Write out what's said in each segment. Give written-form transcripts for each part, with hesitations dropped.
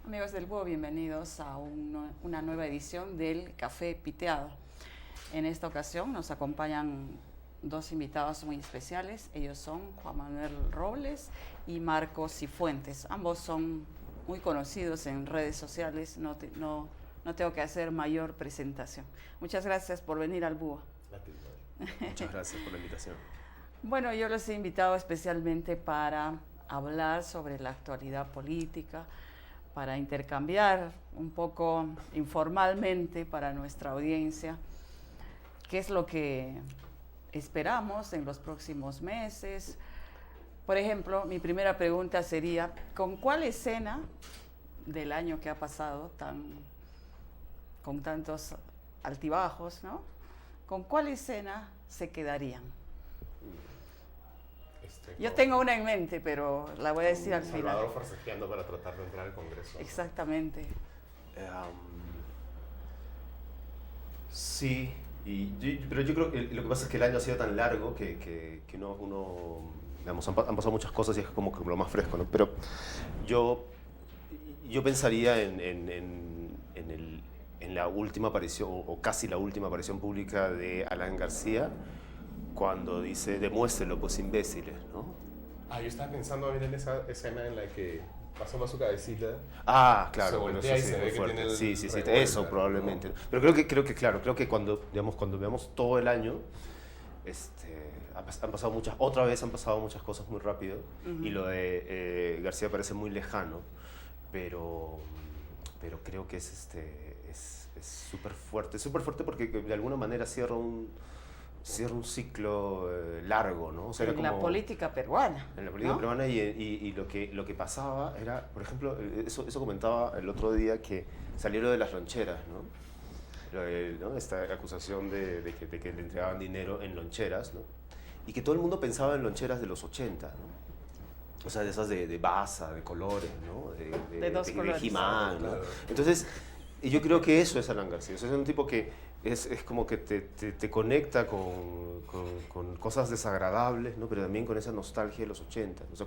Amigos del Búho, bienvenidos a una nueva edición del Café Piteado. En esta ocasión nos acompañan dos invitados muy especiales. Ellos son Juan Manuel Robles y Marcos Cifuentes. Ambos son muy conocidos en redes sociales, no tengo que hacer mayor presentación. Muchas gracias por venir al Búho. Muchas gracias por la invitación. Bueno, yo los he invitado especialmente para hablar sobre la actualidad política, para intercambiar un poco informalmente para nuestra audiencia qué es lo que esperamos en los próximos meses. Por ejemplo, mi primera pregunta sería, ¿con cuál escena del año que ha pasado con tantos altibajos, ¿no? ¿Con cuál escena se quedarían? Yo tengo una en mente, pero la voy a decir al final. Salvador forcejeando para tratar de entrar al Congreso. Exactamente. Sí, pero yo creo que lo que pasa es que el año ha sido tan largo que digamos, han pasado muchas cosas y es como que lo más fresco, ¿no? Pero yo pensaría en la última aparición, o casi la última aparición pública de Alan García, cuando dice, demuéstrelo, pues imbéciles, ¿no? Yo estaba pensando bien en esa escena en la que pasó su cabecita. Claro, bueno, eso sí, muy fuerte. Sí, eso probablemente. ¿No? Pero creo que cuando veamos todo el año, han pasado muchas cosas muy rápido, y lo de García parece muy lejano, pero creo que es súper fuerte porque de alguna manera cierra un ciclo largo, ¿no? O sea, en la política peruana. En la política peruana, y lo que pasaba era, por ejemplo, eso comentaba el otro día, que salió lo de las loncheras, ¿no? Esta acusación de que le entregaban dinero en loncheras, ¿no? Y que todo el mundo pensaba en loncheras de los 80, ¿no? O sea, de esas de Baza, de colores, ¿no? De dos colores. De He-Man, ¿no? Claro. Entonces, yo creo que eso es Alan García. O sea, es un tipo que es como que te conecta con cosas desagradables, ¿no? Pero también con esa nostalgia de los 80. O sea,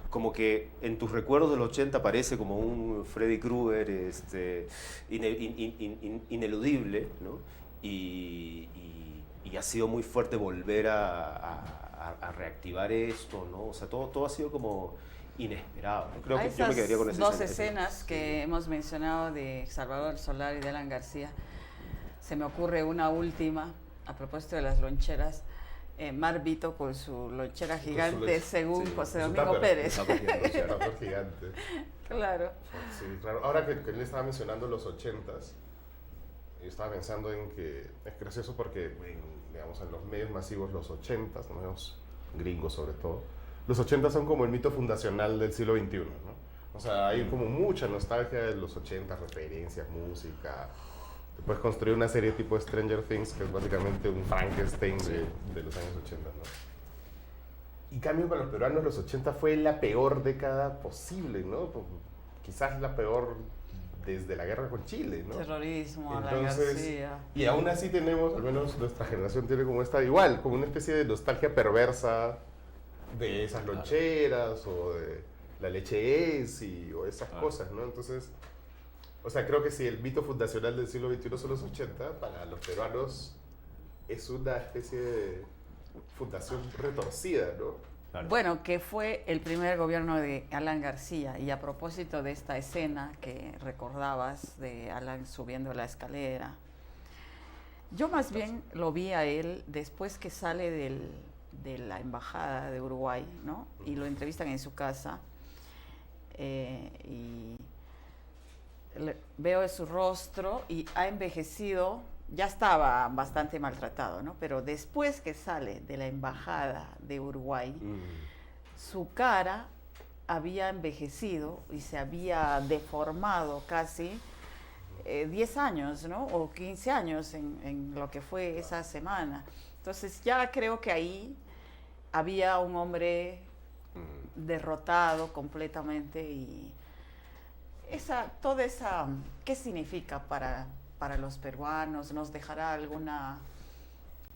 como que en tus recuerdos del 80 aparece como un Freddy Krueger ineludible, ¿no? Y ha sido muy fuerte volver a reactivar esto, ¿no? O sea, todo ha sido como inesperado. Creo que yo me quedaría con dos escenas que hemos mencionado de Salvador Solari y de Alan García. Se me ocurre una última, a propósito de las loncheras. Mar Vito con su lonchera gigante, según José Domingo Pérez. Tupper gigante. Claro. Sí, claro. Ahora que él estaba mencionando los 80s, yo estaba pensando en que es gracioso porque, digamos, en los medios masivos, los 80s, los medios gringos sobre todo, los 80 son como el mito fundacional del siglo XXI, ¿no? O sea, hay como mucha nostalgia de los 80, referencias, música. Te puedes construir una serie tipo Stranger Things, que es básicamente un Frankenstein de los años 80, ¿no? Y cambio, para los peruanos, los 80 fue la peor década posible, ¿no? Quizás la peor desde la guerra con Chile, ¿no? Terrorismo, Alan García. Y aún así tenemos, al menos nuestra generación tiene como igual, como una especie de nostalgia perversa de esas loncheras o de la leche o esas cosas, ¿no? Entonces, o sea, creo que si el mito fundacional del siglo XXI son los 80, para los peruanos es una especie de fundación retorcida, ¿no? Claro. Bueno, que fue el primer gobierno de Alan García. Y a propósito de esta escena que recordabas de Alan subiendo la escalera, yo más bien lo vi a él después que sale de la embajada de Uruguay, ¿no? Y lo entrevistan en su casa, y veo su rostro y ha envejecido, ya estaba bastante maltratado, ¿no? Pero después que sale de la embajada de Uruguay, su cara había envejecido y se había deformado casi 10 años, ¿no? O 15 años en lo que fue esa semana. Entonces ya creo que ahí había un hombre derrotado completamente. Y toda esa, ¿qué significa para los peruanos? ¿Nos dejará alguna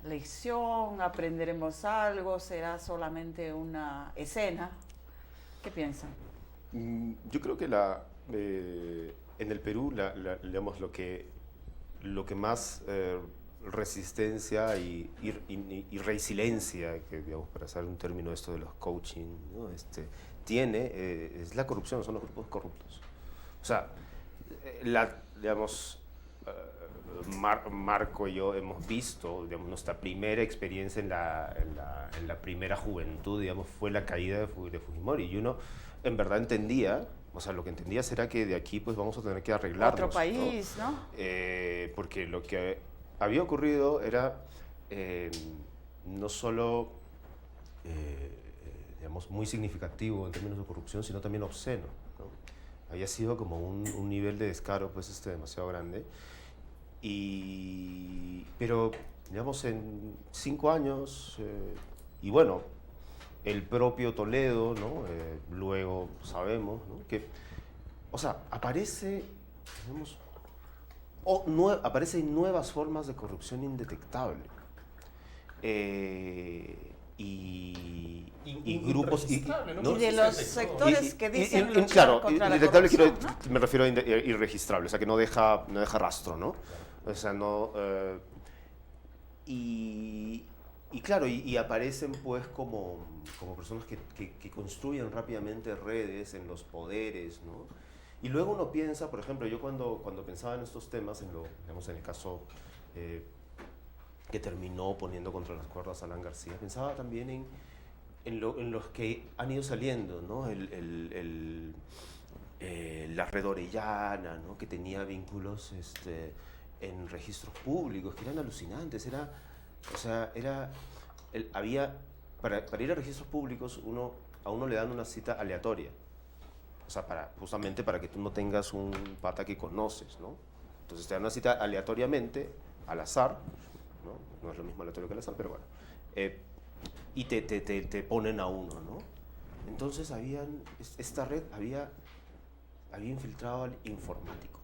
lección? ¿Aprenderemos algo? ¿Será solamente una escena? ¿Qué piensan? Yo creo que en el Perú, digamos, lo que más resistencia y resiliencia, que, digamos, para usar un término esto de los coaching, ¿no? Tiene, es la corrupción, son los grupos corruptos. O sea, digamos, Marco y yo hemos visto, digamos, nuestra primera experiencia en la primera juventud, digamos, fue la caída de Fujimori, y uno en verdad entendía, o sea, lo que entendías era que de aquí pues vamos a tener que arreglarnos. Otro país, ¿no? Porque lo que había ocurrido era no solo, digamos, muy significativo en términos de corrupción, sino también obsceno, ¿no? Había sido como un nivel de descaro pues demasiado grande. Pero, digamos, en 5 años, y bueno, el propio Toledo, ¿no? Luego sabemos, ¿no? Que, o sea, aparecen nuevas formas de corrupción indetectable. Y grupos... ¿no? Y de los sectores que dicen luchar claro, contra la indetectable corrupción, ¿no? me refiero a irregistrable, o sea, que no deja rastro, ¿no? O sea, no... y claro, y aparecen pues como personas que construyen rápidamente redes en los poderes, ¿no? Y luego uno piensa, por ejemplo, yo cuando pensaba en estos temas, digamos, en el caso que terminó poniendo contra las cuerdas a Alan García, pensaba también en los que han ido saliendo, ¿no? La red Orellana, ¿no? Que tenía vínculos en registros públicos, que eran alucinantes. Para ir a registros públicos, a uno le dan una cita aleatoria. O sea, justamente para que tú no tengas un pata que conoces, ¿no? Entonces te dan una cita aleatoriamente, al azar, ¿no? No es lo mismo aleatorio que al azar, pero bueno. Y te ponen a uno, ¿no? Entonces esta red había infiltrado al informático.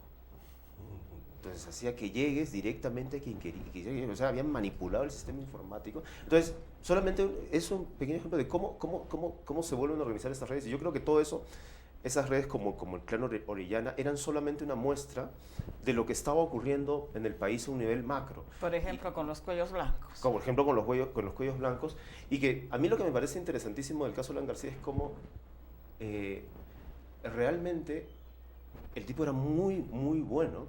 Entonces hacía que llegues directamente a quien quería, o sea, habían manipulado el sistema informático. Entonces, solamente es un pequeño ejemplo de cómo se vuelven a organizar estas redes. Y yo creo que todo eso, esas redes como el clan Orellana, eran solamente una muestra de lo que estaba ocurriendo en el país a un nivel macro. Por ejemplo, con los cuellos blancos. Por ejemplo, con los cuellos blancos. Y que a mí lo que me parece interesantísimo del caso de Alan García es cómo realmente el tipo era muy, muy bueno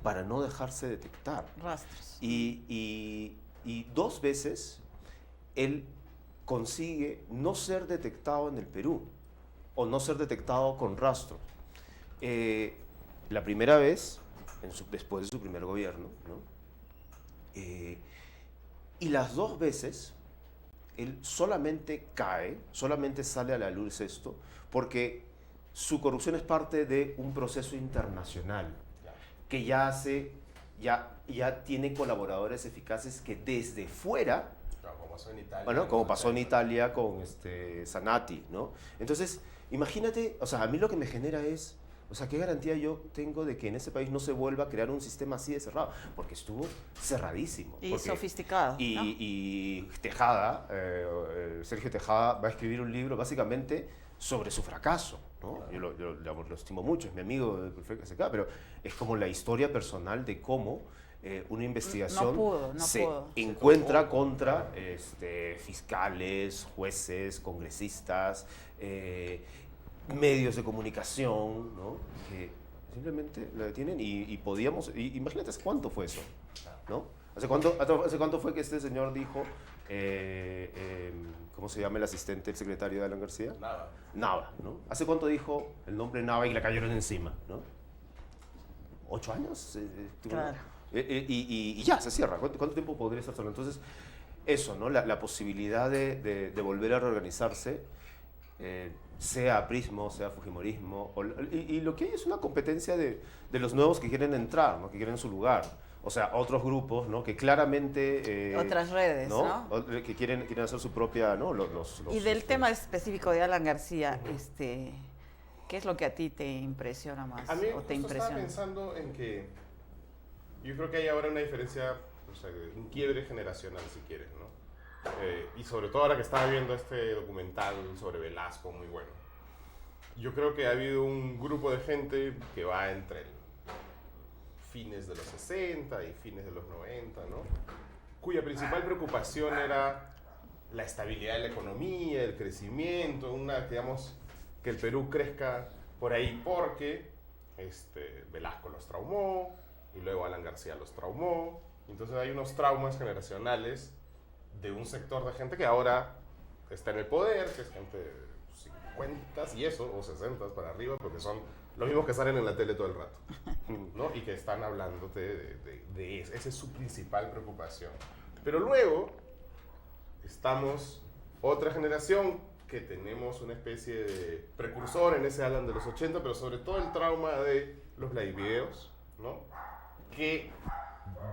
para no dejarse detectar. Rastros. Y 2 veces él consigue no ser detectado en el Perú, o no ser detectado con rastro. La primera vez, después de su primer gobierno, ¿no? Y las 2 veces, él solamente solamente sale a la luz esto, porque su corrupción es parte de un proceso internacional, que ya tiene colaboradores eficaces que desde fuera, como pasó en Italia, bueno, como pasó en Italia con Zanatti, ¿no? Entonces, imagínate, o sea, a mí lo que me genera es, o sea, ¿qué garantía yo tengo de que en ese país no se vuelva a crear un sistema así de cerrado? Porque estuvo cerradísimo. Y sofisticado, ¿no? Y Tejada, Sergio Tejada, va a escribir un libro básicamente sobre su fracaso, ¿no? Yo lo estimo mucho, es mi amigo del FKSK, pero es como la historia personal de cómo una investigación se encuentra contra fiscales, jueces, congresistas, medios de comunicación, ¿no? Que simplemente la detienen y podíamos... imagínate, ¿hace cuánto fue eso? ¿No? ¿Hace cuánto fue que este señor dijo... ¿cómo se llama el asistente, el secretario de Alan García? Nava, ¿no? ¿Hace cuánto dijo el nombre Nava y le cayeron encima, ¿no? 8 años. Claro. Y ya, se cierra. ¿Cuánto tiempo podría estar solo? Entonces, eso, ¿no? La posibilidad de volver a reorganizarse, sea aprismo, sea fujimorismo, y lo que hay es una competencia de los nuevos que quieren entrar, ¿no? Que quieren su lugar. O sea, otros grupos, ¿no? Que claramente... otras redes, ¿no? Que quieren hacer su propia, ¿no? Y del tema específico de Alan García, ¿qué es lo que a ti te impresiona más? A mí o te impresiona? Estaba pensando en que yo creo que hay ahora una diferencia, o sea, un quiebre generacional, si quieres, ¿no? Y sobre todo ahora que estaba viendo este documental sobre Velasco, muy bueno. Yo creo que ha habido un grupo de gente que va entre fines de los 60 y fines de los 90, ¿no? Cuya principal preocupación era la estabilidad de la economía, el crecimiento, digamos, que el Perú crezca por ahí porque Velasco los traumó y luego Alan García los traumó. Entonces hay unos traumas generacionales de un sector de gente que ahora está en el poder, que es gente de 50 y eso, o 60 para arriba, porque son los mismos que salen en la tele todo el rato, ¿no? Y que están hablándote de eso. Esa es su principal preocupación. Pero luego estamos otra generación que tenemos una especie de precursor en ese Alan de los 80, pero sobre todo el trauma de los live videos, ¿no? Que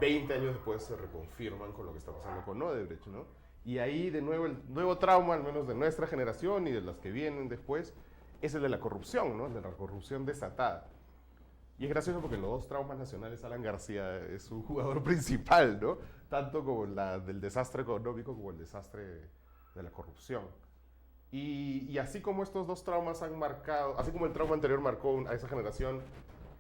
20 años después se reconfirman con lo que está pasando con Odebrecht, ¿no? Y ahí de nuevo el nuevo trauma, al menos de nuestra generación y de las que vienen después, es el de la corrupción, ¿no? El de la corrupción desatada. Y es gracioso porque en los dos traumas nacionales Alan García es un jugador principal, ¿no? Tanto como del desastre económico como el desastre de la corrupción. Y así como estos dos traumas han marcado, así como el trauma anterior marcó a esa generación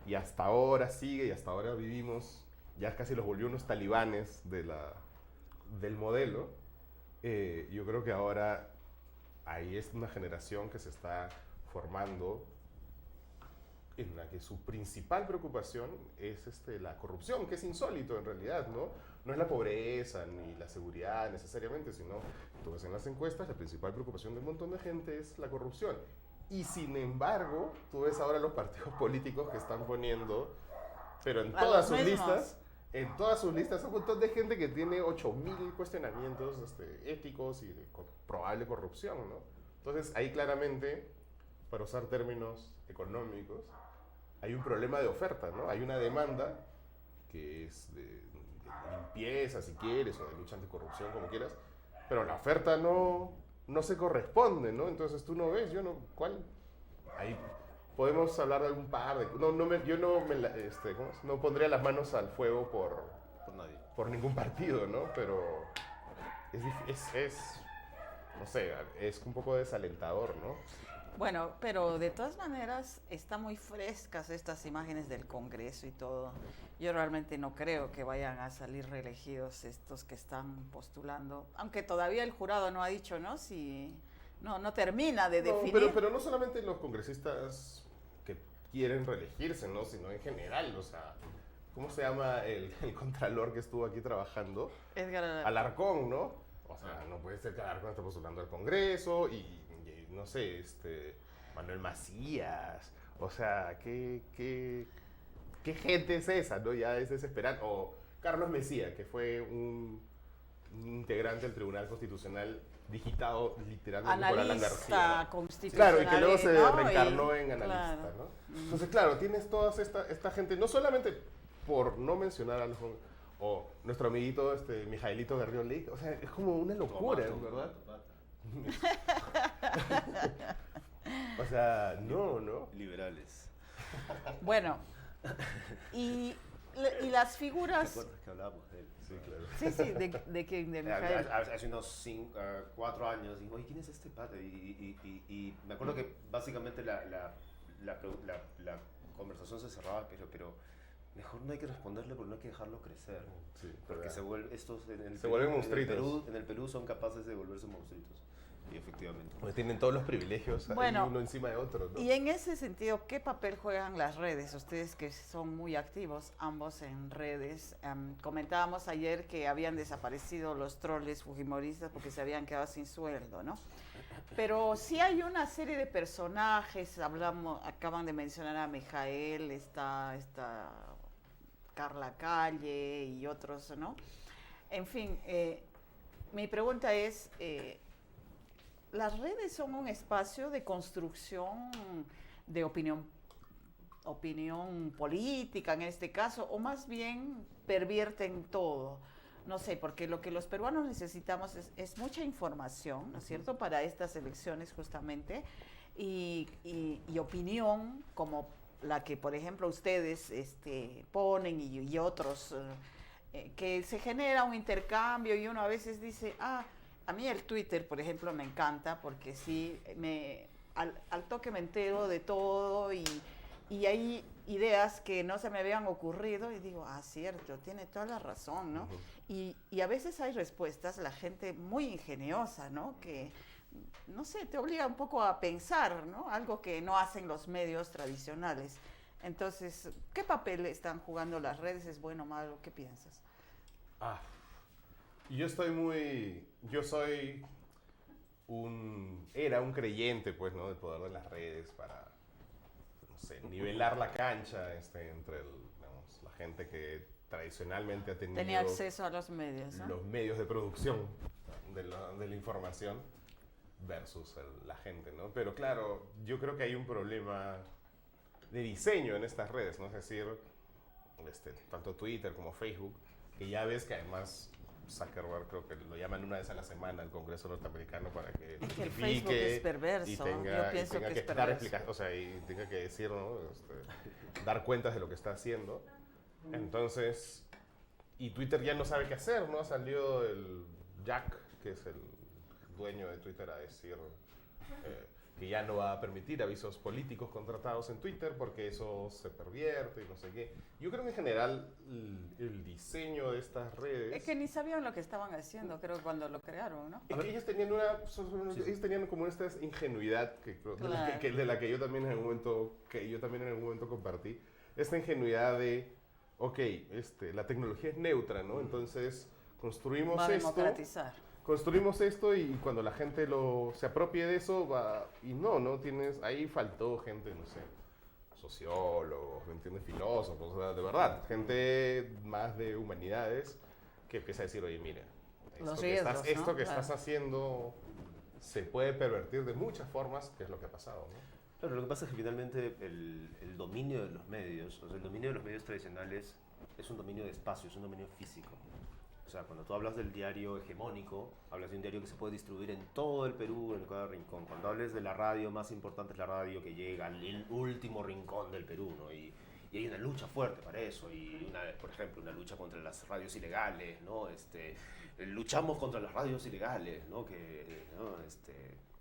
y hasta ahora sigue y hasta ahora vivimos, ya casi los volvió unos talibanes del modelo, yo creo que ahora ahí es una generación que se está formando en la que su principal preocupación es la corrupción, que es insólito en realidad, ¿no? No es la pobreza ni la seguridad necesariamente, sino, tú ves en las encuestas, la principal preocupación de un montón de gente es la corrupción. Y sin embargo, tú ves ahora los partidos políticos que están poniendo, pero en todas sus listas, un montón de gente que tiene 8.000 cuestionamientos éticos y de probable corrupción, ¿no? Entonces, ahí claramente, para usar términos económicos, hay un problema de oferta, ¿no? Hay una demanda que es de limpieza, si quieres, o de lucha anticorrupción, como quieras, pero la oferta no se corresponde, ¿no? Entonces tú no ves, yo no, ¿cuál? Ahí podemos hablar de algún par de... Yo no pondría las manos al fuego Por nadie. por ningún partido, ¿no? Pero no sé, es un poco desalentador, ¿no? Bueno, pero de todas maneras están muy frescas estas imágenes del Congreso y todo. Yo realmente no creo que vayan a salir reelegidos estos que están postulando, aunque todavía el jurado no ha dicho, ¿no? Si no termina de definir. Pero no solamente los congresistas que quieren reelegirse, ¿no? Sino en general, o sea, ¿cómo se llama el contralor que estuvo aquí trabajando? Edgar Alarcón, ¿no? O sea, no puede ser que Alarcón esté postulando al Congreso y no sé, Manuel Macías, o sea, ¿qué gente es esa, no? Ya es desesperante. O Carlos Mesía, que fue un integrante del Tribunal Constitucional digitado literalmente por Alan García, ¿no? Constitucional. Claro, y que luego se ¿no? reencarnó en analista, claro. ¿no? Entonces, claro, tienes toda esta gente, no solamente por no mencionar a los... o nuestro amiguito Mijaelito Garrido Leak, o sea, es como una locura, ¿verdad? O sea, no. Liberales. Bueno, y las figuras... ¿Te acuerdas que hablábamos de él? Sí, claro. Sí, de Mijael. Hace unos 4 años, digo, oye, ¿quién es este padre? Y me acuerdo que básicamente la conversación se cerraba, pero mejor no hay que responderle porque no hay que dejarlo crecer. Sí, porque se vuelven monstruitos. En el Perú son capaces de volverse monstruitos. Y efectivamente. Pues tienen todos los privilegios bueno, uno encima de otro, ¿no? Y en ese sentido, ¿qué papel juegan las redes? Ustedes que son muy activos, ambos en redes. Comentábamos ayer que habían desaparecido los troles fujimoristas porque se habían quedado sin sueldo, ¿no? Pero sí hay una serie de personajes, acaban de mencionar a Mijael, está Carla Calle y otros, ¿no? En fin, mi pregunta es... las redes son un espacio de construcción de opinión política en este caso, o más bien pervierten todo. No sé, porque lo que los peruanos necesitamos es mucha información, ¿no es cierto?, para estas elecciones justamente, y opinión como la que, por ejemplo, ustedes ponen y otros, que se genera un intercambio y uno a veces dice, a mí el Twitter, por ejemplo, me encanta porque sí, al toque me entero de todo y hay ideas que no se me habían ocurrido y digo, cierto, tiene toda la razón, ¿no? Y a veces hay respuestas, la gente muy ingeniosa, ¿no? Que, no sé, te obliga un poco a pensar, ¿no? Algo que no hacen los medios tradicionales. Entonces, ¿qué papel están jugando las redes? ¿Es bueno o malo? ¿Qué piensas? Yo soy era un creyente, pues, ¿no? Del poder de las redes para, no sé, nivelar la cancha entre digamos, la gente que tradicionalmente ha tenido... Tenía acceso a los medios, ¿no? Los medios de producción de la información versus la gente, ¿no? Pero claro, yo creo que hay un problema de diseño en estas redes, ¿no? Es decir, tanto Twitter como Facebook, que ya ves que además Zuckerberg creo que lo llaman una vez a la semana al Congreso norteamericano para que es que el Facebook es perverso, yo pienso que es perverso. O sea, y tenga que decir, ¿no? Dar cuentas de lo que está haciendo. Entonces, y Twitter ya no sabe qué hacer, ¿no? Salió el Jack, que es el dueño de Twitter, a decir que ya no va a permitir avisos políticos contratados en Twitter porque eso se pervierte y no sé qué. Yo creo que en general el diseño de estas redes... Es que ni sabían lo que estaban haciendo, creo, cuando lo crearon, ¿no? Es que ellos tenían ellos tenían como esta ingenuidad Claro. de la que yo también en algún momento compartí. Esta ingenuidad de, ok, la tecnología es neutra, ¿no? Entonces construimos Va a esto... democratizar. Construimos esto y cuando la gente se apropie de eso, y no tienes, ahí faltó gente, no sé, sociólogos, ¿me entiendes? Filósofos, o sea, de verdad, gente más de humanidades que empieza a decir, oye, mira, esto que estás haciendo se puede pervertir de muchas formas, que es lo que ha pasado, ¿no? Claro, lo que pasa es que finalmente el dominio de los medios, o sea, el dominio de los medios tradicionales es un dominio de espacio, es un dominio físico. O sea, cuando tú hablas del diario hegemónico, hablas de un diario que se puede distribuir en todo el Perú, en cada rincón. Cuando hables de la radio, más importante es la radio que llega al último rincón del Perú, ¿no? Y hay una lucha fuerte para eso. Y, por ejemplo, una lucha contra las radios ilegales, ¿no? Luchamos contra las radios ilegales, ¿no? Que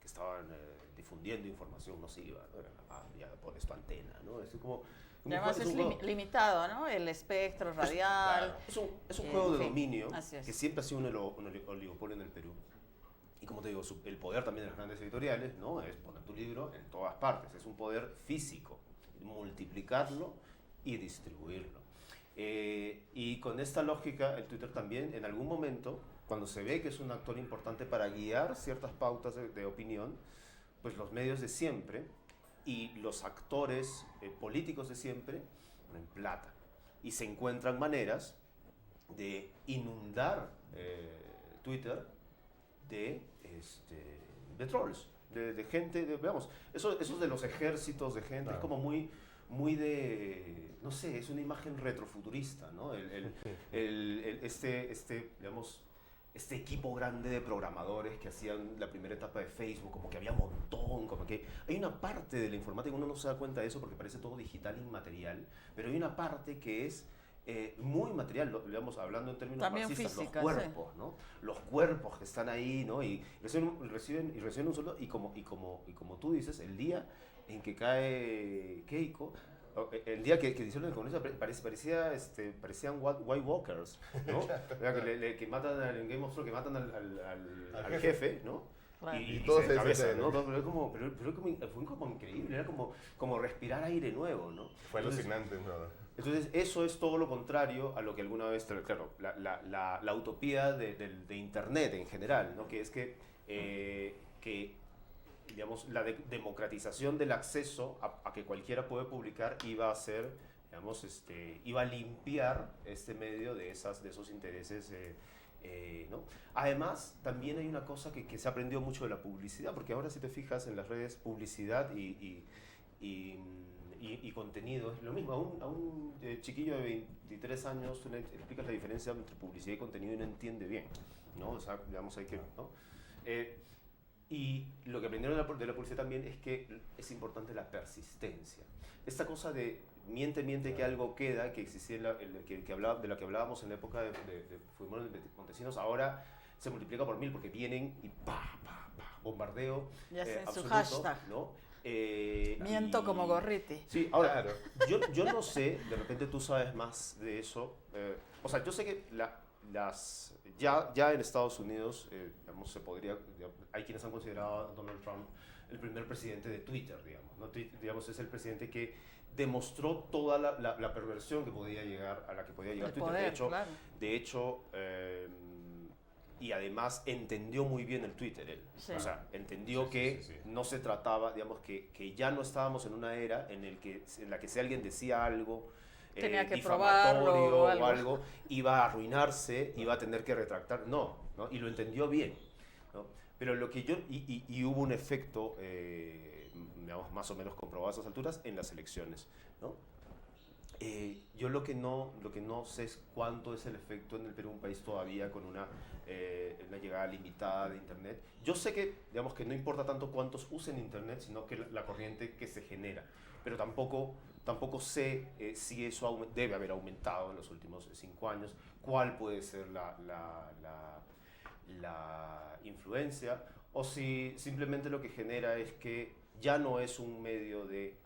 estaban difundiendo información nociva, ¿no? Ya pones tu antena, ¿no? Es como... Además es limitado, ¿no? El espectro radial. Claro. Es un juego de dominio que siempre ha sido un oligopolio en el Perú. Y como te digo, el poder también de las grandes editoriales, ¿no? Es poner tu libro en todas partes. Es un poder físico, multiplicarlo y distribuirlo. Y con esta lógica, el Twitter también, en algún momento, cuando se ve que es un actor importante para guiar ciertas pautas de opinión, pues los medios de siempre y los actores políticos de siempre en plata. Y se encuentran maneras de inundar Twitter de trolls, de gente, veamos, eso de los ejércitos de gente, claro. Es como muy de, no sé, es una imagen retrofuturista, ¿no? Digamos, este equipo grande de programadores que hacían la primera etapa de Facebook, como que había un montón, como que hay una parte de la informática, uno no se da cuenta de eso porque parece todo digital e inmaterial, pero hay una parte que es muy material, digamos, hablando en términos también marxistas, física, los cuerpos, sí. ¿No? Los cuerpos que están ahí, ¿no? Y reciben un sueldo, y como tú dices, el día en que cae Keiko, el día que hicieron el Congreso parecían White Walkers, ¿no? que matan en Game of Thrones, que matan al jefe, ¿no? Claro. Y todos se cabeza, ¿no? Pero fue como increíble, era como respirar aire nuevo, ¿no? Fue alucinante, ¿no? Entonces, eso es todo lo contrario a lo que alguna vez, claro, la utopía de Internet en general, ¿no? Que es que digamos, la democratización del acceso a que cualquiera puede publicar iba a ser, digamos, iba a limpiar este medio de esos intereses, ¿no? Además, también hay una cosa que se aprendió mucho de la publicidad, porque ahora si te fijas en las redes, publicidad y contenido es lo mismo. A un chiquillo de 23 años tú le explicas la diferencia entre publicidad y contenido y no entiende bien, ¿no? O sea, digamos, hay que, ¿no? Y lo que aprendieron de la publicidad también es que es importante la persistencia. Esta cosa de miente que algo queda, que existía de la que hablábamos en la época de Fujimori de Montesinos, ahora se multiplica por 1000 porque vienen y bombardeo ya hacen absoluto, su hashtag, ¿no? Miento como Gorriti. Sí, ahora, yo no sé, de repente tú sabes más de eso. O sea, yo sé que ya en Estados Unidos, digamos, hay quienes han considerado a Donald Trump el primer presidente de Twitter, digamos, ¿no? Digamos, es el presidente que demostró toda la perversión que podía llegar, a la que podía llegar El Twitter. poder, claro. De hecho, y además entendió muy bien el Twitter él. Sí. O sea, entendió que no se trataba, digamos, que ya no estábamos en una era en la que si alguien decía algo tenía que difamatorio probarlo o algo, iba a arruinarse, iba a tener que retractar. No, y lo entendió bien, ¿no? Pero lo que y hubo un efecto, digamos, más o menos comprobado a esas alturas en las elecciones, ¿no? Yo lo que no sé es cuánto es el efecto en el Perú, un país todavía con una llegada limitada de Internet. Yo sé que, digamos, que no importa tanto cuántos usen Internet, sino que la corriente que se genera. Pero tampoco sé si eso debe haber aumentado en los últimos 5 años, cuál puede ser la influencia, o si simplemente lo que genera es que ya no es un medio de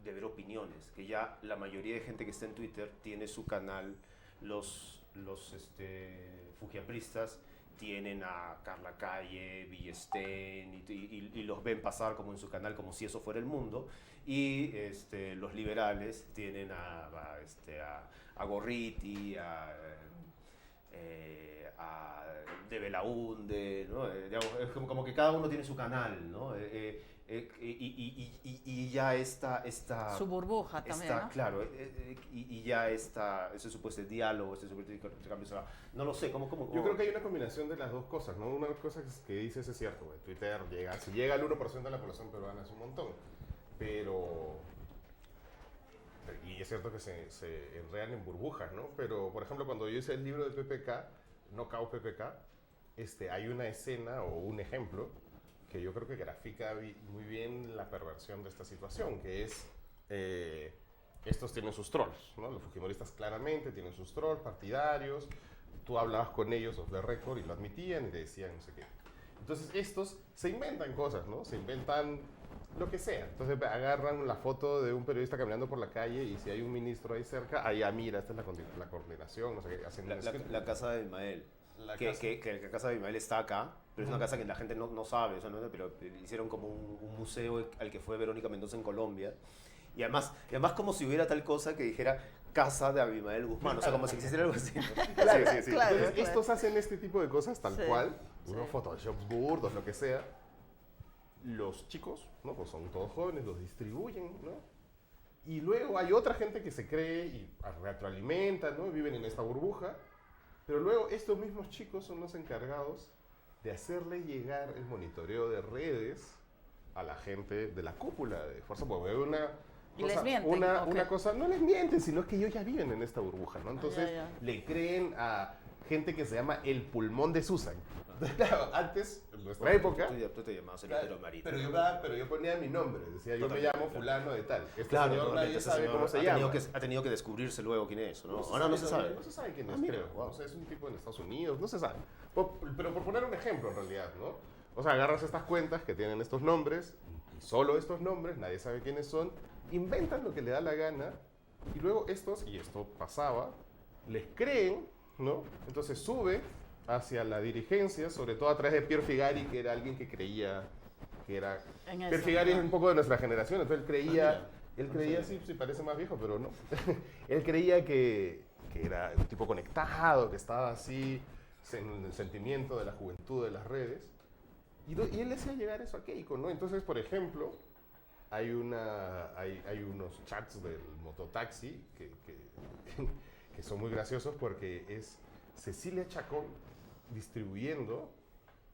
ver opiniones, que ya la mayoría de gente que está en Twitter tiene su canal, los fujiapristas tienen a Carla Calle, Villestein, y los ven pasar como en su canal como si eso fuera el mundo, y los liberales tienen a Gorriti, a De Belaunde, ¿no? Digamos, es como que cada uno tiene su canal, ¿no? Y ya esta su burbuja también, ¿no? Claro, y ya ese supuesto diálogo, ese supuesto intercambio, no lo sé, ¿cómo? Yo creo que hay una combinación de las dos cosas, ¿no? Una cosa que dices es cierto, güey. Twitter si llega al 1% de la población peruana es un montón, y es cierto que se enredan en burbujas, ¿no? Pero, por ejemplo, cuando yo hice el libro de PPK, Knockout PPK, hay una escena o un ejemplo que yo creo que grafica muy bien la perversión de esta situación, que es, estos tienen sus trolls, ¿no? Los fujimoristas claramente tienen sus trolls partidarios, tú hablabas con ellos off the record y lo admitían y te decían no sé qué. Entonces estos se inventan cosas, ¿no? Se inventan lo que sea. Entonces agarran la foto de un periodista caminando por la calle y si hay un ministro ahí cerca, mira, esta es la coordinación, no sé qué, hacen la casa de Ismael. La casa de Ismael está acá, pero es una casa que la gente no sabe, pero hicieron como un museo al que fue Verónica Mendoza en Colombia. Y además como si hubiera tal cosa que dijera casa de Abimael Guzmán, o sea, como si existiera algo así, ¿no? Sí. Claro, Entonces, estos hacen este tipo de cosas tal cual, unos photoshops burdos, lo que sea. Los chicos, ¿no? Pues son todos jóvenes, los distribuyen, ¿no? Y luego hay otra gente que se cree y retroalimenta, ¿no? Viven en esta burbuja. Pero luego estos mismos chicos son los encargados de hacerle llegar el monitoreo de redes a la gente de la cúpula de Fuerza Popular. Una cosa, no les mienten, sino que ellos ya viven en esta burbuja, ¿no? Entonces le creen a gente que se llama el pulmón de Susan. Claro, antes, en nuestra época... Tú te llamabas el heteromarito. Pero yo ponía mi nombre, decía yo me llamo fulano de tal. Claro, señor nadie sabe cómo se llama. Ha tenido que descubrirse luego quién es, ¿no? Ahora no se sabe. No se sabe quién es, creo. Wow. O sea, es un tipo en Estados Unidos, no se sabe. Pero por poner un ejemplo, en realidad, ¿no? O sea, agarras estas cuentas que tienen estos nombres, y solo estos nombres, nadie sabe quiénes son, inventan lo que le da la gana, y luego estos, y esto pasaba, les creen, ¿no? Entonces sube hacia la dirigencia, sobre todo a través de Pier Figari, que era alguien que creía que era... Pier Figari es un poco de nuestra generación, entonces él creía, sí, parece más viejo, pero no. Él creía que era un tipo conectado, que estaba así, en el sentimiento de la juventud de las redes, y él hacía llegar eso a Keiko, ¿no? Entonces, por ejemplo, hay unos chats del mototaxi que son muy graciosos porque es Cecilia Chacón distribuyendo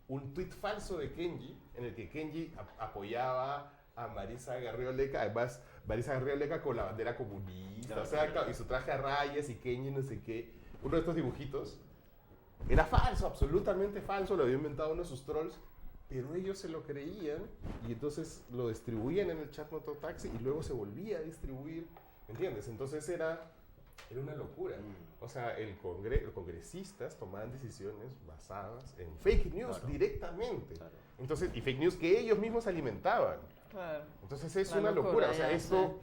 un tuit falso de Kenji en el que Kenji apoyaba a Marisa Garrioleka, además Marisa Garrioleka con la bandera comunista, o sea, y su traje a rayas y Kenji no sé qué. Uno de estos dibujitos era falso, absolutamente falso, lo había inventado uno de sus trolls, pero ellos se lo creían y entonces lo distribuían en el chat mototaxi y luego se volvía a distribuir, ¿entiendes? Entonces era Era una locura. O sea, los congresistas tomaban decisiones basadas en fake news directamente. Claro. Entonces, y fake news que ellos mismos alimentaban. Claro. Entonces es Una una locura. O sea, ya, esto,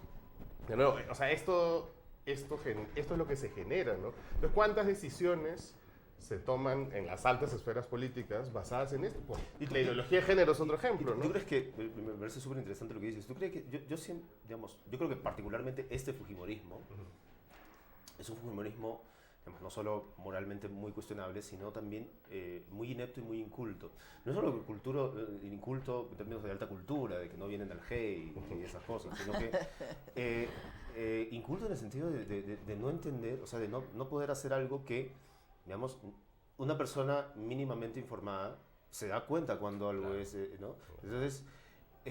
de nuevo, o sea, esto es lo que se genera, ¿no? Entonces, ¿cuántas decisiones se toman en las altas esferas políticas basadas en esto? Y la ideología de género es otro ejemplo, ¿no? ¿Tú crees que, me parece súper interesante lo que dices, ¿tú crees que, yo siempre, digamos, yo creo que particularmente este fujimorismo es un fujimorismo, digamos, no solo moralmente muy cuestionable, sino también muy inepto y muy inculto. No solo inculto en términos de alta cultura, de que no vienen del GEI y esas cosas, sino que inculto en el sentido de no entender, o sea, de no poder hacer algo que, digamos, una persona mínimamente informada se da cuenta cuando algo es, ¿no? Entonces, ¿tú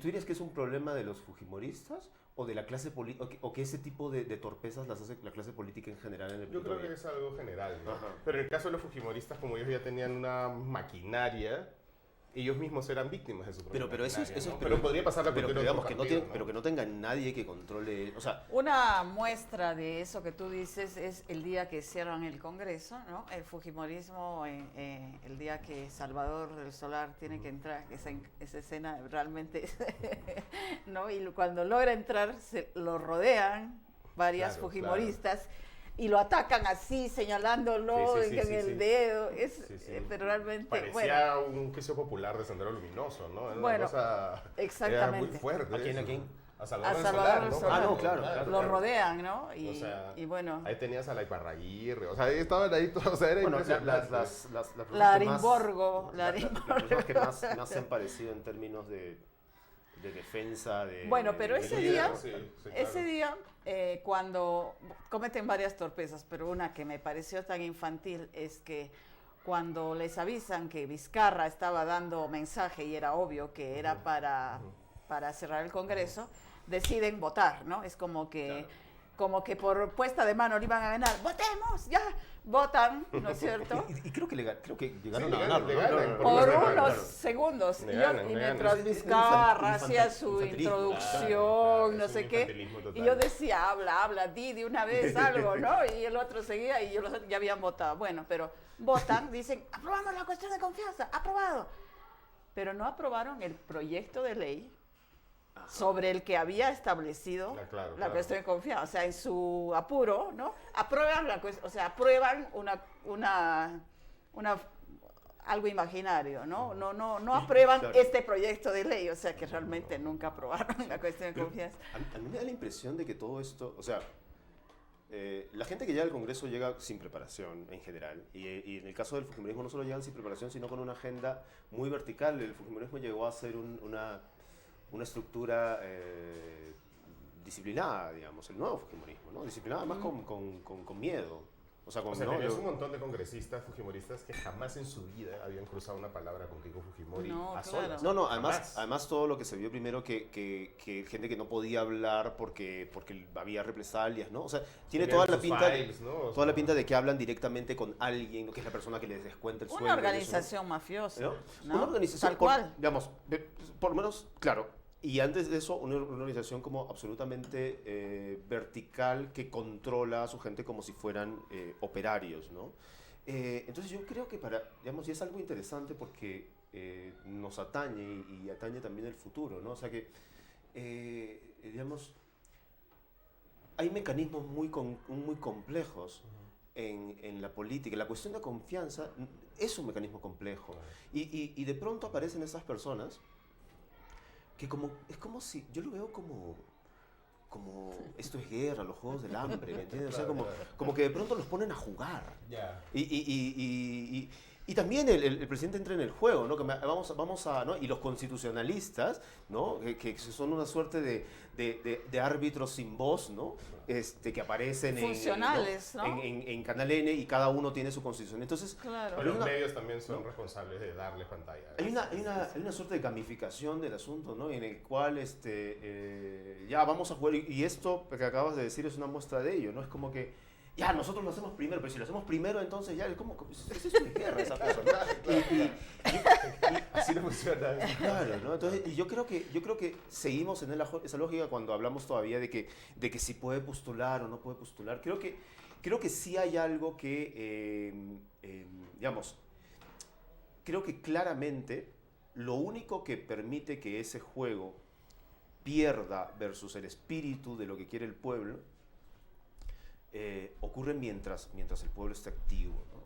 dirías que es un problema de los fujimoristas o de la clase política, o que ese tipo de torpezas las hace la clase política en general en el Yo mundo? creo que es algo general, ¿no? Ajá. Pero en el caso de los fujimoristas, como ellos ya tenían una maquinaria, ellos mismos eran víctimas de su propia Pero eso maquinaria, es, ¿no? Pero podría pasar la pero cultura digamos de que otro no partido, pero que no tenga nadie que controle, o sea, Una muestra de eso que tú dices es el día que cierran el Congreso, ¿no? El fujimorismo, el día que Salvador del Solar tiene que entrar, esa escena realmente, ¿no? Y cuando logra entrar, lo rodean varias Claro, fujimoristas. Y lo atacan así, señalándolo Sí, en el dedo. Pero realmente, parecía un juicio popular de Sendero Luminoso, ¿no? Era Bueno, una cosa, exactamente. Era muy fuerte. ¿A quién, eso. a quién? A Salvador, A del Salvador Solar, del ¿no? Solar. Ah, no, claro. Lo rodean, ¿no? O sea, Y bueno. ahí tenías a la Iparraguirre, o sea, ahí estaban ahí todos, o sea, era Bueno, impresionante. las La personas Arimborgo. las personas que más se han parecido en términos de defensa de... Bueno, pero ese día, Sí, claro. ese día cuando cometen varias torpezas, pero una que me pareció tan infantil es que cuando les avisan que Vizcarra estaba dando mensaje y era obvio que era para cerrar el Congreso, deciden votar, ¿no? Es como que... Claro. Como que por puesta de mano le iban a ganar. ¡Votemos! ¡Ya! Votan, ¿no es cierto? Y creo que llegaron Sí, a ganarlo, le ¿no? ganan, No, Por Claro. unos segundos. Le Y, ganan, le mientras ganan. Vizcarra Es un hacía su infantilismo, introducción, claro, no es sé un qué, infantilismo total. y yo decía, habla, di de una vez algo, ¿no? Y el otro seguía y los otros ya habían votado. Bueno, pero votan, dicen, aprobamos la cuestión de confianza, aprobado. Pero no aprobaron el proyecto de ley sobre el que había establecido la cuestión de confianza. O sea, en su apuro, ¿no? Aprueban aprueban algo imaginario, ¿no? No aprueban claro. este proyecto de ley, o sea que realmente nunca aprobaron la cuestión de confianza. A mí me da la impresión de que todo esto, o sea, la gente que llega al Congreso llega sin preparación en general, y en el caso del fujimorismo no solo llegan sin preparación, sino con una agenda muy vertical. El fujimorismo llegó a ser una estructura disciplinada, digamos, el nuevo fujimorismo, ¿no? Disciplinada más con miedo. O sea, ¿no? tenías un montón de congresistas fujimoristas que jamás en su vida habían cruzado una palabra con Keiko Fujimori No, a claro. solas. No, Jamás. además todo lo que se vio primero que gente que no podía hablar porque había represalias, ¿no? O sea, tiene Tenían toda la sus pinta files, ¿no? O toda la sea, pinta de que hablan directamente con alguien, ¿no? Que es la persona que les descuenta el sueldo. Una y eso, ¿no? organización mafiosa, ¿No? ¿no? Una organización, Tal cual. digamos, por lo menos, claro. Y antes de eso, una organización como absolutamente vertical que controla a su gente como si fueran operarios, ¿no? Entonces yo creo que digamos, y es algo interesante porque nos atañe y atañe también el futuro, ¿no? O sea que, digamos, hay mecanismos muy complejos en la política. La cuestión de confianza es un mecanismo complejo. Y de pronto aparecen esas personas que es como si, yo lo veo como esto es guerra, los juegos del hambre, ¿me entiendes? O sea, como que de pronto los ponen a jugar. Ya. Y también el presidente entra en el juego, ¿no? Que vamos a, ¿no? Y los constitucionalistas, ¿no? Que son una suerte de árbitros sin voz, ¿no? Que aparecen funcionales, ¿no? En Canal N y cada uno tiene su constitución. Entonces, Claro. Pero los medios también son responsables de darle pantalla. hay una suerte de gamificación del asunto, ¿no? En el cual ya vamos a jugar, y esto que acabas de decir es una muestra de ello, ¿no? Es como que ya, nosotros lo hacemos primero, pero si lo hacemos primero, entonces ya, ¿cómo? Es una guerra esa cosa, ¿no? Así no funciona. Claro, ¿no? Entonces, y yo creo que seguimos en esa lógica cuando hablamos todavía de que si puede postular o no puede postular. Creo que sí hay algo que, digamos, creo que claramente lo único que permite que ese juego pierda versus el espíritu de lo que quiere el pueblo ocurre mientras el pueblo está activo, ¿no?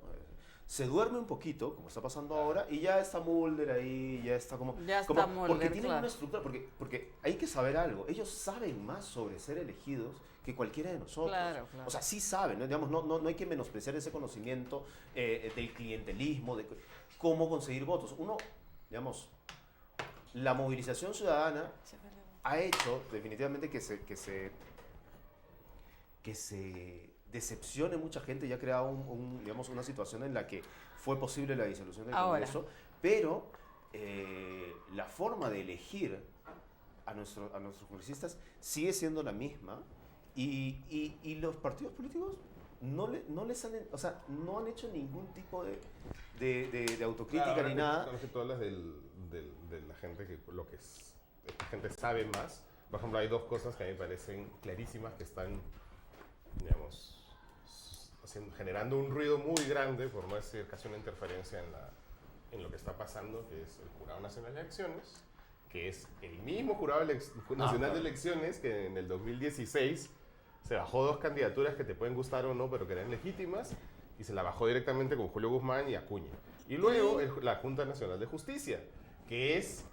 Se duerme un poquito, como está pasando ahora, y ya está Mulder ahí, ya está como... Ya está como Mulder, porque tienen claro. una estructura, porque hay que saber algo, ellos saben más sobre ser elegidos que cualquiera de nosotros. Claro, claro. O sea, sí saben, ¿no? Digamos, no hay que menospreciar ese conocimiento del clientelismo, de cómo conseguir votos. Uno, digamos, la movilización ciudadana ha hecho definitivamente que se decepcione mucha gente y ha creado digamos, una situación en la que fue posible la disolución del Ahora. Congreso, pero la forma de elegir a nuestros congresistas sigue siendo la misma y los partidos políticos no han hecho ningún tipo de autocrítica Claro, ni nada. Con que tú hablas de la gente que esta gente sabe más. Por ejemplo, hay dos cosas que a mí me parecen clarísimas que están, digamos, generando un ruido muy grande, por no decir casi una interferencia en lo que está pasando, que es el Jurado Nacional de Elecciones, que es el mismo Jurado Nacional de Elecciones que en el 2016 se bajó dos candidaturas que te pueden gustar o no, pero que eran legítimas, y se la bajó directamente con Julio Guzmán y Acuña. Y luego la Junta Nacional de Justicia, que es,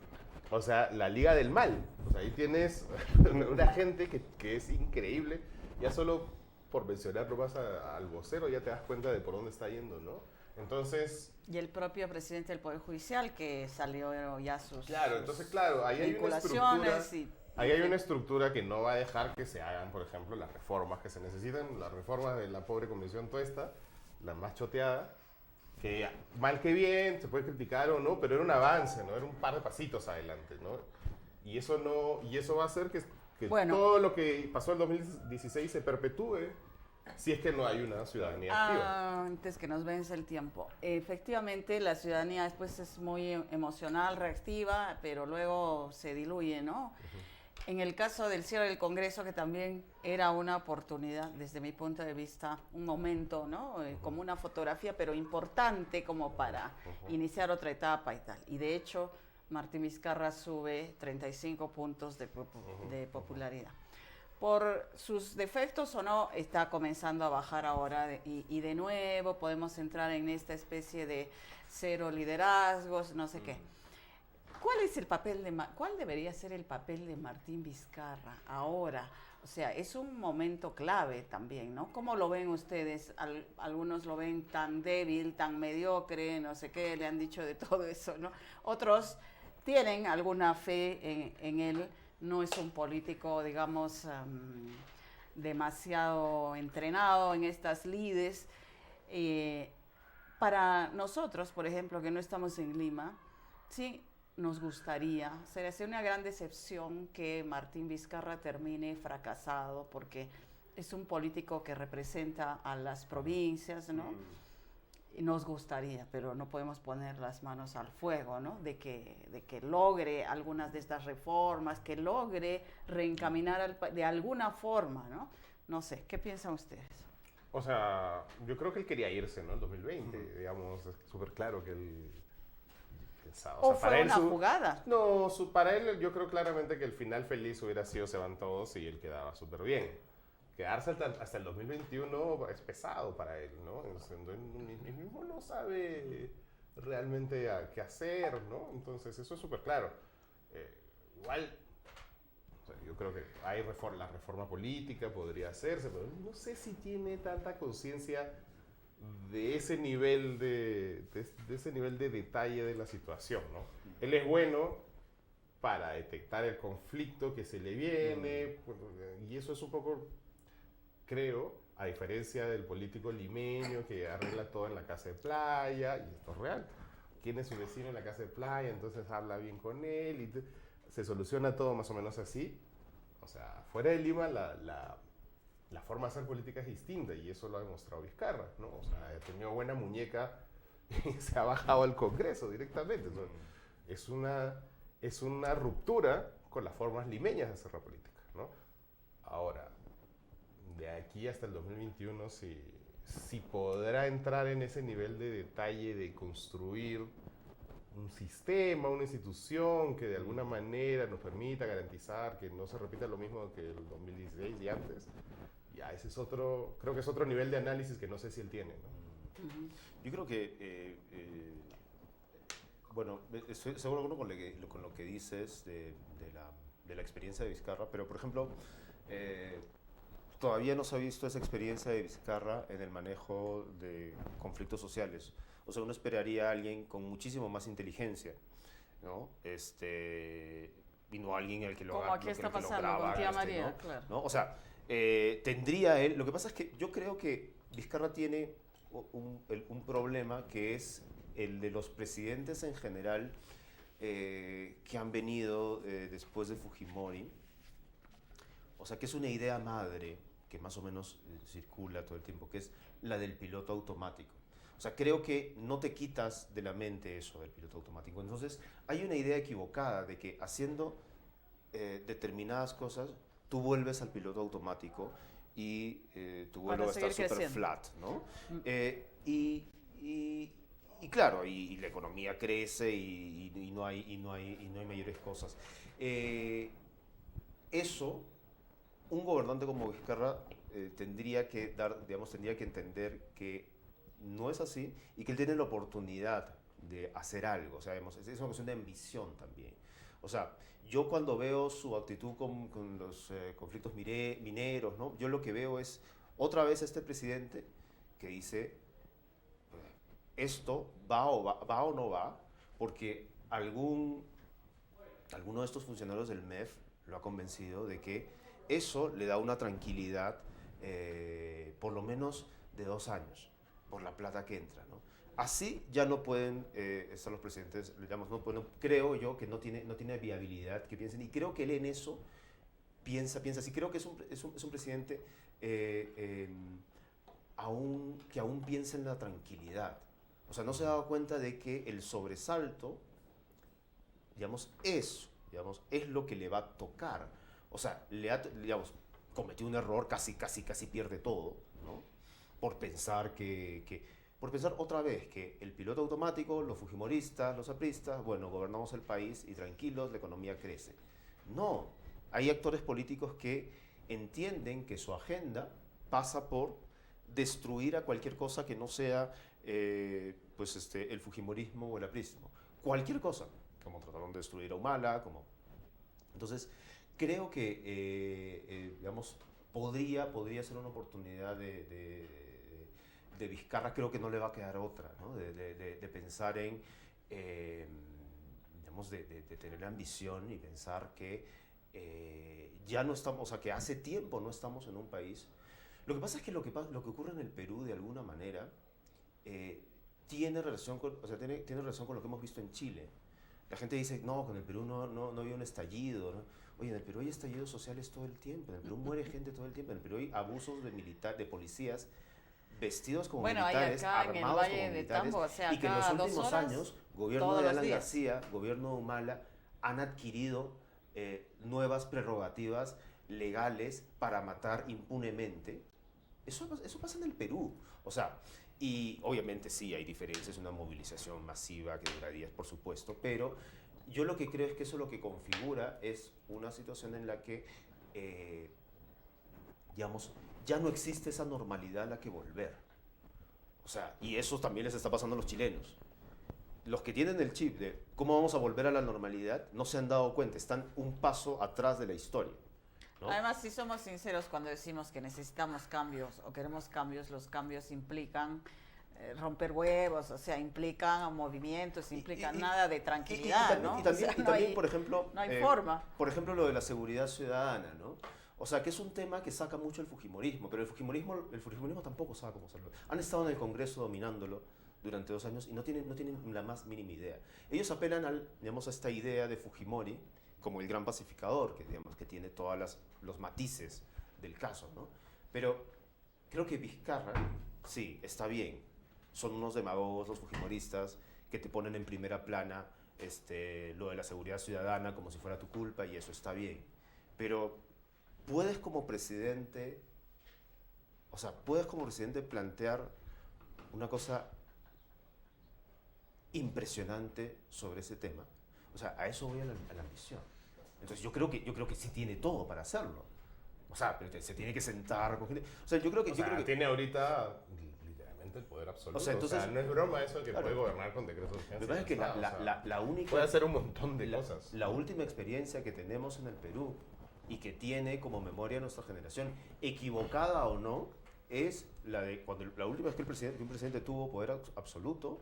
o sea, la Liga del Mal. O sea, ahí tienes una gente que es increíble, ya solo por mencionar nomás al vocero ya te das cuenta de por dónde está yendo, ¿no? Entonces... Y el propio presidente del Poder Judicial que salió ya sus... Claro, entonces, claro, ahí hay una estructura... Ahí hay una estructura que no va a dejar que se hagan, por ejemplo, las reformas que se necesitan, las reformas de la pobre convención toda esta, la más choteada, que mal que bien, se puede criticar o no, pero era un avance, ¿no? Era un par de pasitos adelante, ¿no? Y eso va a hacer que todo lo que pasó en 2016 se perpetúe si es que no hay una ciudadanía activa. Antes que nos vence el tiempo. Efectivamente, la ciudadanía después es muy emocional, reactiva, pero luego se diluye, ¿no? En el caso del cierre del Congreso, que también era una oportunidad, desde mi punto de vista, un momento, ¿no? Como una fotografía, pero importante como para iniciar otra etapa y tal. Y de hecho, Martín Vizcarra sube 35 puntos de popularidad. Por sus defectos o no, está comenzando a bajar ahora y de nuevo podemos entrar en esta especie de cero liderazgos, no sé qué. ¿Cuál debería ser el papel de Martín Vizcarra ahora? O sea, es un momento clave también, ¿no? ¿Cómo lo ven ustedes? Algunos lo ven tan débil, tan mediocre, no sé qué, le han dicho de todo eso, ¿no? Otros tienen alguna fe en él. No es un político, digamos, demasiado entrenado en estas lides. Para nosotros, por ejemplo, que no estamos en Lima, sí nos gustaría, sería una gran decepción que Martín Vizcarra termine fracasado, porque es un político que representa a las provincias, ¿no? Y nos gustaría, pero no podemos poner las manos al fuego, ¿no? De que logre algunas de estas reformas, que logre reencaminar de alguna forma, ¿no? No sé, ¿qué piensan ustedes? O sea, yo creo que él quería irse, ¿no? En 2020, digamos, es súper claro que él pensaba. ¿O sea, fue una jugada? No, para él yo creo claramente que el final feliz hubiera sido se van todos y él quedaba súper bien. Quedarse hasta el 2021 es pesado para él, ¿no? Él mismo no sabe realmente qué hacer, ¿no? Entonces, eso es súper claro. Igual, o sea, yo creo que la reforma política podría hacerse, pero no sé si tiene tanta conciencia de ese nivel de ese nivel de detalle de la situación, ¿no? Él es bueno para detectar el conflicto que se le viene, y eso es un poco... Creo, a diferencia del político limeño que arregla todo en la casa de playa, y esto es real, ¿quién es su vecino en la casa de playa? Entonces habla bien con él y se soluciona todo más o menos así. O sea, fuera de Lima, la forma de hacer política es distinta y eso lo ha demostrado Vizcarra, ¿no? O sea, ha tenido buena muñeca y se ha bajado al Congreso directamente. O sea, es una ruptura con las formas limeñas de hacer la política, ¿no? Ahora, de aquí hasta el 2021, si podrá entrar en ese nivel de detalle de construir un sistema, una institución que de alguna manera nos permita garantizar que no se repita lo mismo que el 2016 y antes, ya ese es otro, creo que es otro nivel de análisis que no sé si él tiene, ¿no? Yo creo que, bueno, estoy seguro con lo que dices de la experiencia de Vizcarra, pero por ejemplo, todavía no se ha visto esa experiencia de Vizcarra en el manejo de conflictos sociales. O sea, uno esperaría a alguien con muchísimo más inteligencia, ¿no? Y no alguien el que lo como haga, aquí está que lo pasando graba, con tía María, ¿no? claro. ¿No? O sea, tendría él... Lo que pasa es que yo creo que Vizcarra tiene un problema que es el de los presidentes en general que han venido después de Fujimori. O sea, que es una idea madre que más o menos circula todo el tiempo, que es la del piloto automático. O sea, creo que no te quitas de la mente eso del piloto automático. Entonces, hay una idea equivocada de que haciendo determinadas cosas, tú vuelves al piloto automático y tu vuelo va a estar súper flat, ¿no? Y claro, y la economía crece y no hay mayores cosas. Eso, un gobernante como Vizcarra tendría que entender que no es así y que él tiene la oportunidad de hacer algo. O sea, es una cuestión de ambición también. O sea, yo cuando veo su actitud con los conflictos mineros, ¿no? Yo lo que veo es otra vez este presidente que dice, esto va o no va, porque alguno de estos funcionarios del MEF lo ha convencido de que eso le da una tranquilidad por lo menos de 2 años, por la plata que entra, ¿no? Así ya no pueden estar los presidentes, digamos, creo yo que no tiene viabilidad que piensen, y creo que él en eso piensa así. Creo que es un presidente que aún piensa en la tranquilidad. O sea, no se ha dado cuenta de que el sobresalto, digamos, es lo que le va a tocar. O sea, cometió un error, casi pierde todo, ¿no? Por pensar otra vez que el piloto automático, los fujimoristas, los apristas, bueno, gobernamos el país y tranquilos, la economía crece. No, hay actores políticos que entienden que su agenda pasa por destruir a cualquier cosa que no sea el fujimorismo o el aprismo. Cualquier cosa, como trataron de destruir a Humala, como... Entonces, creo que, digamos, podría ser una oportunidad de Vizcarra. Creo que no le va a quedar otra, ¿no? De pensar en, digamos, de tener la ambición y pensar que ya no estamos, o sea, que hace tiempo no estamos en un país. Lo que pasa es que lo que ocurre en el Perú, de alguna manera, tiene relación con lo que hemos visto en Chile. La gente dice, no, que en el Perú no había un estallido, ¿no? Oye, en el Perú hay estallidos sociales todo el tiempo, en el Perú muere gente todo el tiempo, en el Perú hay abusos de policías vestidos como militares, armados como militares, o sea, y que en los últimos años, gobierno de Alan García, gobierno de Humala, han adquirido nuevas prerrogativas legales para matar impunemente. Eso pasa en el Perú. O sea, y obviamente sí, hay diferencias, una movilización masiva que dura días, por supuesto, pero yo lo que creo es que eso lo que configura es una situación en la que, digamos, ya no existe esa normalidad a la que volver. O sea, y eso también les está pasando a los chilenos. Los que tienen el chip de cómo vamos a volver a la normalidad no se han dado cuenta, están un paso atrás de la historia, ¿no? Además, si somos sinceros cuando decimos que necesitamos cambios o queremos cambios, los cambios implican romper huevos, o sea, implican movimientos, implican nada de tranquilidad, ¿no? Y también, por ejemplo, no hay forma. Por ejemplo, lo de la seguridad ciudadana, ¿no? O sea, que es un tema que saca mucho el fujimorismo, pero el fujimorismo tampoco sabe cómo hacerlo. Han estado en el Congreso dominándolo durante 2 años y no tienen la más mínima idea. Ellos apelan digamos, a esta idea de Fujimori como el gran pacificador, que, digamos, que tiene todos los matices del caso, ¿no? Pero creo que Vizcarra, sí, está bien. Son unos demagogos, los fujimoristas, que te ponen en primera plana lo de la seguridad ciudadana como si fuera tu culpa, y eso está bien. Pero puedes como presidente, plantear una cosa impresionante sobre ese tema. O sea, a eso voy a la ambición. Entonces yo creo que sí tiene todo para hacerlo. O sea, pero se tiene que sentar con gente. O sea, yo creo que tiene ahorita literalmente el poder absoluto. O sea, entonces, no es broma eso de que claro, puede gobernar con decretos de urgencia. Me parece que la única... Puede hacer un montón de cosas. La última experiencia que tenemos en el Perú y que tiene como memoria nuestra generación, equivocada o no, es la de cuando la última vez que un presidente tuvo poder absoluto,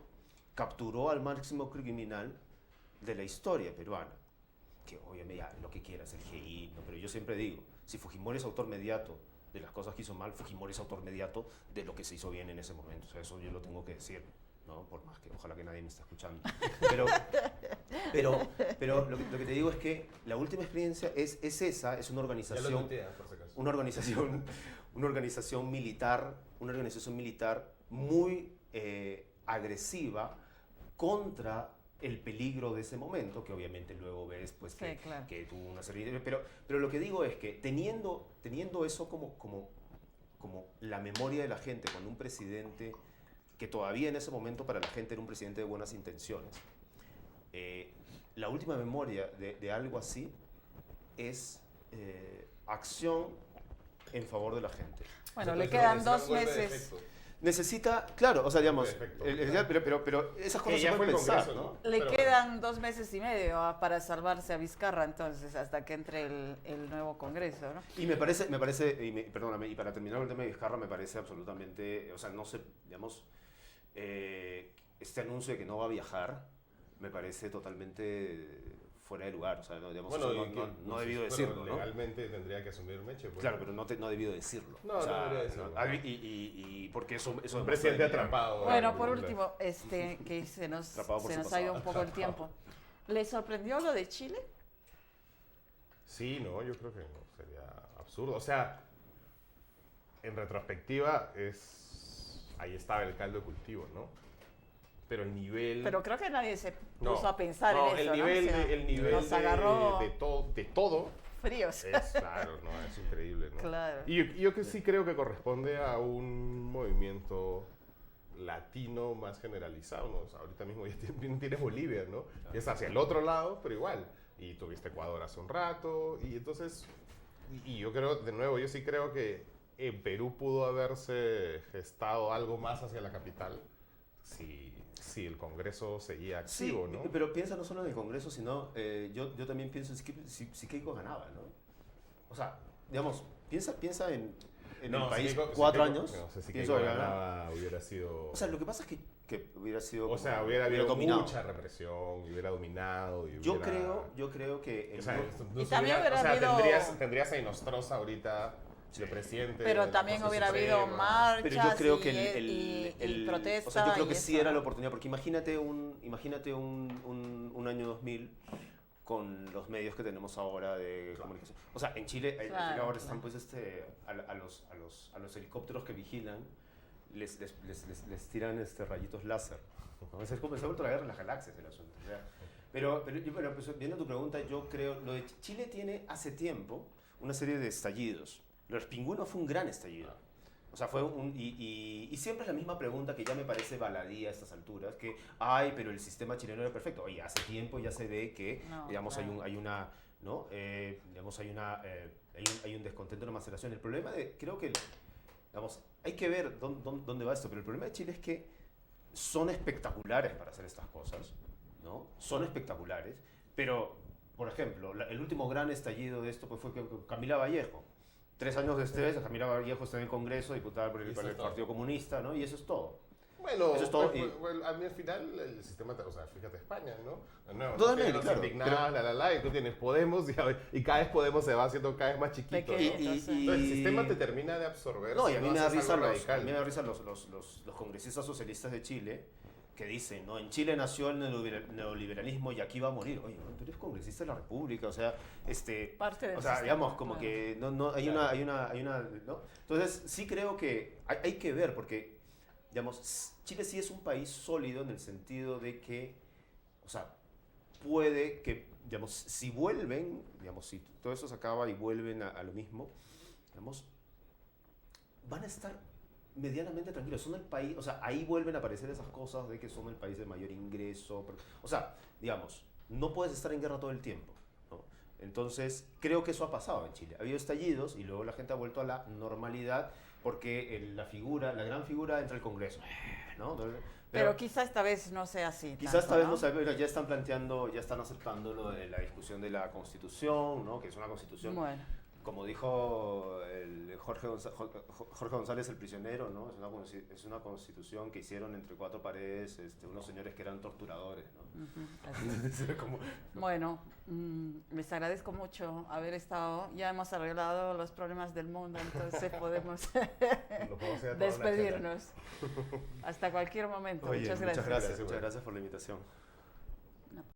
capturó al máximo criminal de la historia peruana. Que obviamente ya lo que quieras, el GI, ¿no? Pero yo siempre digo, si Fujimori es autor mediato de las cosas que hizo mal, Fujimori es autor mediato de lo que se hizo bien en ese momento. O sea, eso yo lo tengo que decir, ¿no? Por más que ojalá que nadie me esté escuchando. Pero lo que te digo es que la última experiencia es esa, es una organización, una organización militar muy agresiva contra el peligro de ese momento, que obviamente luego ves pues, que, sí, claro, que tuvo una serie de... Pero lo que digo es que teniendo eso como la memoria de la gente, con un presidente que todavía en ese momento para la gente era un presidente de buenas intenciones, la última memoria de algo así es acción en favor de la gente. Bueno, le quedan 2 meses. Necesita, claro, o sea, digamos, pero esas cosas se pueden pensar, ¿no? Le quedan 2 meses y medio para salvarse a Vizcarra, entonces, hasta que entre el nuevo Congreso, ¿no? Y perdóname, y para terminar el tema de Vizcarra, me parece absolutamente, o sea, no sé, digamos, este anuncio de que no va a viajar, me parece totalmente fuera de lugar, o sea, digamos, no ha debido decirlo, ¿no? Legalmente tendría que asumir Meche. Pues. Claro, pero no ha debido decirlo. No, o sea, no debería decirlo. Y porque eso un presidente atrapado. Bueno, por último, que se nos ha ido un poco el tiempo. ¿Le sorprendió lo de Chile? Sí, no, yo creo que no, sería absurdo. O sea, en retrospectiva, ahí estaba el caldo de cultivo, ¿no? Pero el nivel... Pero creo que nadie se puso a pensar en eso, el nivel nos agarró de todo fríos. Claro, no, es increíble, ¿no? Claro. Y yo que sí creo que corresponde a un movimiento latino más generalizado, ¿no? O sea, ahorita mismo ya tienes Bolivia, ¿no? Y es hacia el otro lado, pero igual. Y tuviste Ecuador hace un rato, y entonces... Y yo creo, de nuevo, yo sí creo que en Perú pudo haberse gestado algo más hacia la capital si el Congreso seguía activo, sí, ¿no? Pero piensa no solo en el Congreso, sino yo también pienso si Keiko ganaba, ¿no? O sea, digamos, piensa en el país 4 años. No sé si Keiko ganaba, hubiera sido... O sea, lo que pasa es que hubiera sido... O sea, hubiera habido mucha represión, hubiera dominado. Yo creo que... Y también hubiera habido... Tendrías a Inostroza ahorita... de presidente. Pero también hubiera habido marchas, pero yo creo que y protestas. O sea, yo creo que sí era la oportunidad, porque imagínate un año 2000 con los medios que tenemos ahora de comunicación. O sea, en Chile ahora están pues a los helicópteros que vigilan, les tiran rayitos láser. ¿No? Es como la guerra de las galaxias el asunto. O sea, pero pues, viendo tu pregunta, yo creo, lo de Chile tiene hace tiempo una serie de estallidos. Lo del pingüino fue un gran estallido. O sea, fue y siempre es la misma pregunta que ya me parece baladí a estas alturas, que, pero el sistema chileno era perfecto. Oye, hace tiempo ya se ve que, digamos, claro, hay un descontento, una maceración. El problema creo que, digamos, hay que ver dónde va esto, pero el problema de Chile es que son espectaculares para hacer estas cosas, ¿no? Son espectaculares, pero, por ejemplo, el último gran estallido de esto pues, fue Camila Vallejo. 3 años después, Camila Vallejo está en el Congreso, diputada por el Partido Comunista, ¿no? Y eso es todo. Bueno, eso es todo. A mí al final el sistema, o sea, fíjate España, ¿no? Totalmente, claro. Indignadas, y tú tienes Podemos, y cada vez Podemos se va haciendo cada vez más chiquito. Entonces el sistema te termina de absorber. No, y a mí me da risa los congresistas socialistas de Chile que dicen, ¿no? En Chile nació el neoliberalismo y aquí va a morir. Oye, ¿no? Tú eres congresista de la República, o sea, parte del o sea, sistema, digamos, como claro. que no hay una, ¿no? Entonces, sí creo que hay que ver, porque, digamos, Chile sí es un país sólido en el sentido de que, o sea, puede que, digamos, si vuelven, digamos, si todo eso se acaba y vuelven a lo mismo, digamos, van a estar medianamente tranquilos. Son el país, o sea, ahí vuelven a aparecer esas cosas de que son el país de mayor ingreso. O sea, digamos, no puedes estar en guerra todo el tiempo, ¿no? Entonces, creo que eso ha pasado en Chile. Ha habido estallidos y luego la gente ha vuelto a la normalidad porque la gran figura entra al Congreso, ¿no? Pero quizá esta vez no sea así. Quizás tanto, esta vez ¿no? no se ve, ya están planteando, ya están aceptando lo de la discusión de la Constitución, ¿no? Que es una Constitución, Bueno, como dijo Jorge González el prisionero, ¿no? Es una Constitución que hicieron entre cuatro paredes unos señores que eran torturadores, ¿no? así es. Como- Bueno, les agradezco mucho haber estado. Ya hemos arreglado los problemas del mundo, entonces podemos Lo podemos hacer a toda una despedirnos. Hasta cualquier momento. Oye, Muchas gracias. Muchas gracias por la invitación.